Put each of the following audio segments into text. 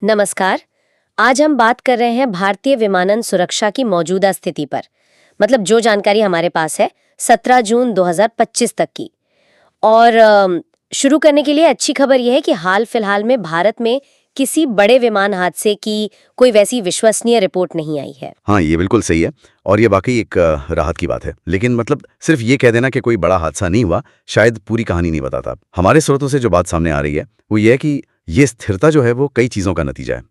नमस्कार। आज हम बात कर रहे हैं भारतीय विमानन सुरक्षा की मौजूदा स्थिति पर। मतलब जो जानकारी हमारे पास है 17 जून 2025 तक की। और शुरू करने के लिए अच्छी खबर यह है कि हाल फिलहाल में भारत में किसी बड़े विमान हादसे की कोई वैसी विश्वसनीय रिपोर्ट नहीं आई है। हाँ, ये बिल्कुल सही है और ये वाकई एक राहत की बात है। लेकिन मतलब सिर्फ ये कह देना कि कोई बड़ा हादसा नहीं हुआ शायद पूरी कहानी नहीं बताता। हमारे स्रोतों से जो बात सामने आ रही है वो ये है कि ये स्थिरता जो है वो कई चीज़ों का नतीजा है।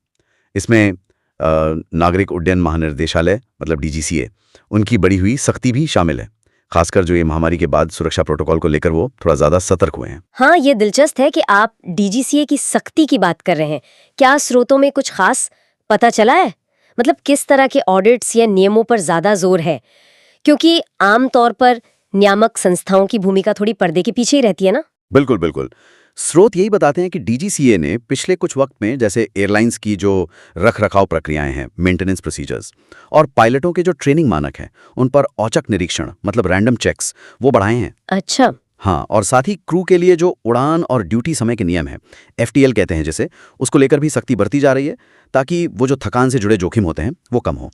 इसमें नागरिक उड्डयन महानिर्देशालय मतलब डीजीसीए उनकी बढ़ी हुई सख्ती भी शामिल है। खासकर जो ये महामारी के बाद सुरक्षा प्रोटोकॉल को लेकर वो थोड़ा ज़्यादा सतर्क हुए हैं। हाँ, ये दिलचस्प है कि आप डीजीसीए की सख्ती की बात कर रहे हैं। क्या स्रोतों में कुछ खास पता चला है? मतलब किस तरह के ऑडिट्स या नियमों पर ज्यादा जोर है? क्योंकि आमतौर पर नियामक संस्थाओं की भूमिका थोड़ी पर्दे के पीछे ही रहती है ना। बिल्कुल बिल्कुल। स्रोत यही बताते हैं कि डीजीसीए ने पिछले कुछ वक्त में जैसे एयरलाइंस की जो रख रखाव प्रक्रियाएं हैं, मेंटेनेंस प्रोसीजर्स और पायलटों के जो ट्रेनिंग मानक हैं उन पर औचक निरीक्षण मतलब रैंडम चेक्स वो बढ़ाए हैं। अच्छा। हाँ, और साथ ही क्रू के लिए जो उड़ान और ड्यूटी समय के नियम है, एफटीएल कहते हैं जिसे, उसको लेकर भी सख्ती बरती जा रही है ताकि वो जो थकान से जुड़े जोखिम होते हैं वो कम हो।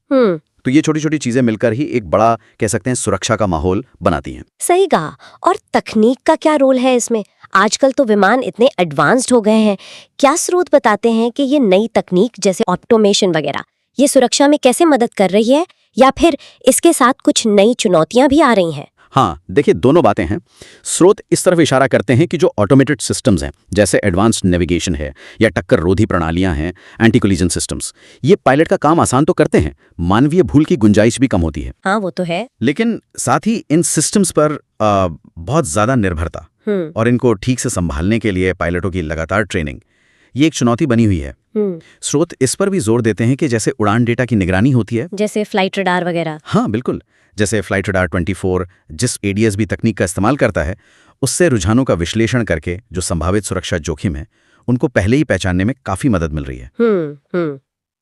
तो ये छोटी छोटी चीजें मिलकर ही एक बड़ा कह सकते हैं सुरक्षा का माहौल बनाती हैं। सही कहा। और तकनीक का क्या रोल है इसमें? आजकल तो विमान इतने एडवांस्ड हो गए हैं। क्या स्रोत बताते हैं कि ये नई तकनीक जैसे ऑटोमेशन वगैरह ये सुरक्षा में कैसे मदद कर रही है, या फिर इसके साथ कुछ नई चुनौतियां भी आ रही हैं? हाँ, देखिए दोनों बातें हैं। स्रोत इस तरफ इशारा करते हैं कि जो ऑटोमेटेड सिस्टम्स हैं जैसे एडवांस्ड नेविगेशन है या टक्कर रोधी प्रणालियां हैं, एंटी कोलिजन सिस्टम्स, ये पायलट का काम आसान तो करते हैं, मानवीय भूल की गुंजाइश भी कम होती है। हाँ, वो तो है। लेकिन साथ ही इन सिस्टम्स पर बहुत ज्यादा निर्भरता और इनको ठीक से संभालने के लिए पायलटों की लगातार ट्रेनिंग ये एक चुनौती बनी हुई है। स्रोत इस पर भी जोर देते हैं कि जैसे उड़ान डेटा की निगरानी होती है, जैसे फ्लाइट रडार वगैरह। हाँ बिल्कुल, जैसे फ्लाइट रडार 24 जिस एडीएसबी तकनीक का इस्तेमाल करता है, उससे रुझानों का विश्लेषण करके जो संभावित सुरक्षा जोखिम है उनको पहले ही पहचानने में काफी मदद मिल रही है।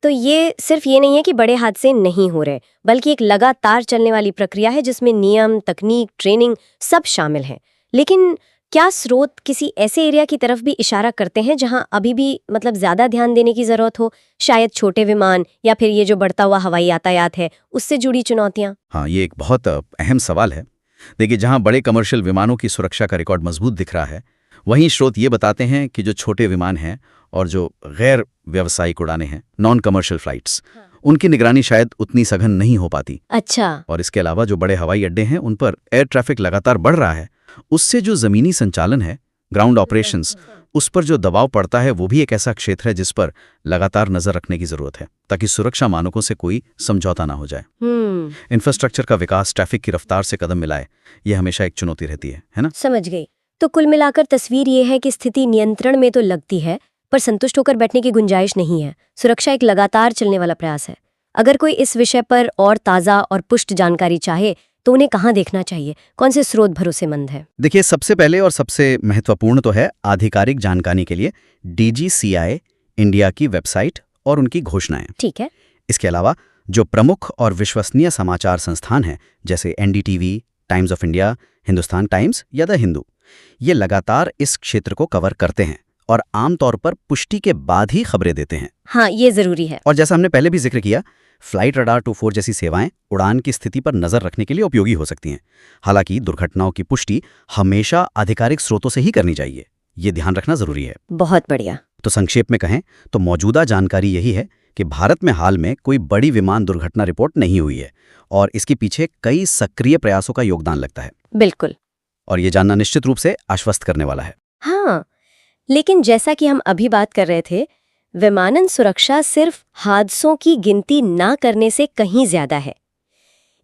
तो ये सिर्फ ये नहीं है कि बड़े हादसे नहीं हो रहे, बल्कि एक लगातार चलने वाली प्रक्रिया है जिसमें नियम, तकनीक, ट्रेनिंग सब शामिल हैं। लेकिन क्या स्रोत किसी ऐसे एरिया की तरफ भी इशारा करते हैं जहां अभी भी मतलब ज्यादा ध्यान देने की जरूरत हो? शायद छोटे विमान या फिर ये जो बढ़ता हुआ हवाई यातायात है उससे जुड़ी चुनौतियां। हाँ, ये एक बहुत अहम सवाल है। देखिए, जहां बड़े कमर्शियल विमानों की सुरक्षा का रिकॉर्ड मजबूत दिख रहा है, वहीं स्रोत ये बताते हैं कि जो छोटे विमान हैं और जो गैर व्यावसायिक उड़ानें हैं, नॉन कमर्शियल फ्लाइट्स, उनकी निगरानी शायद उतनी सघन नहीं हो पाती। अच्छा। और इसके अलावा जो बड़े हवाई अड्डे हैं उन पर एयर ट्रैफिक लगातार बढ़ रहा है, उससे जो जमीनी संचालन है, ग्राउंड ऑपरेशंस, उस पर जो दबाव पड़ता है वो भी एक ऐसा क्षेत्र है जिस पर लगातार नजर रखने की जरूरत है ताकि सुरक्षा मानकों से कोई समझौता ना हो जाए। इंफ्रास्ट्रक्चर का विकास ट्रैफिक की रफ्तार से कदम मिलाए, ये हमेशा एक चुनौती रहती है ना? समझ गई। तो कुल मिलाकर तस्वीर ये है कि स्थिति नियंत्रण में तो लगती है, पर संतुष्ट होकर बैठने की गुंजाइश नहीं है। सुरक्षा एक लगातार चलने वाला प्रयास है। अगर कोई इस विषय पर और ताज़ा और पुष्ट जानकारी चाहे तो उन्हें कहाँ देखना चाहिए? कौन से स्रोत भरोसेमंद है? देखिए, सबसे पहले और सबसे महत्वपूर्ण तो है आधिकारिक जानकारी के लिए डीजीसीए इंडिया की वेबसाइट और उनकी घोषणाएं। ठीक है। इसके अलावा जो प्रमुख और विश्वसनीय समाचार संस्थान हैं जैसे NDTV, times of India, Hindustan times या द हिंदू, ये लगातार इस क्षेत्र को कवर करते हैं और आमतौर पर पुष्टि के बाद ही खबरें देते हैं। हाँ, ये जरूरी है। और जैसा हमने पहले भी जिक्र किया, फ्लाइट रडार 24 जैसी सेवाएं उड़ान की स्थिति पर नजर रखने के लिए उपयोगी हो सकती हैं। हालांकि दुर्घटनाओं की पुष्टि हमेशा आधिकारिक स्रोतों से ही करनी चाहिए, ये ध्यान रखना जरूरी है। बहुत बढ़िया। तो संक्षेप में कहें तो मौजूदा जानकारी यही है कि भारत में हाल में कोई बड़ी विमान दुर्घटना रिपोर्ट नहीं हुई है और इसके पीछे कई सक्रिय प्रयासों का योगदान लगता है। बिल्कुल। और ये जानना निश्चित रूप से आश्वस्त करने वाला है। हाँ, लेकिन जैसा कि हम अभी बात कर रहे थे, विमानन सुरक्षा सिर्फ हादसों की गिनती ना करने से कहीं ज्यादा है।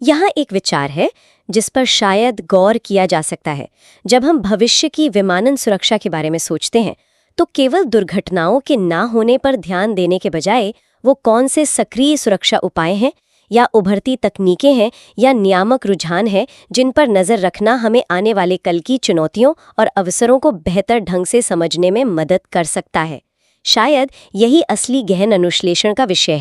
यहाँ एक विचार है जिस पर शायद गौर किया जा सकता है। जब हम भविष्य की विमानन सुरक्षा के बारे में सोचते हैं तो केवल दुर्घटनाओं के ना होने पर ध्यान देने के बजाय वो कौन से सक्रिय सुरक्षा उपाय हैं या उभरती तकनीकें हैं या नियामक रुझान है जिन पर नजर रखना हमें आने वाले कल की चुनौतियों और अवसरों को बेहतर ढंग से समझने में मदद कर सकता है। शायद यही असली गहन अनुश्लेषण का विषय है।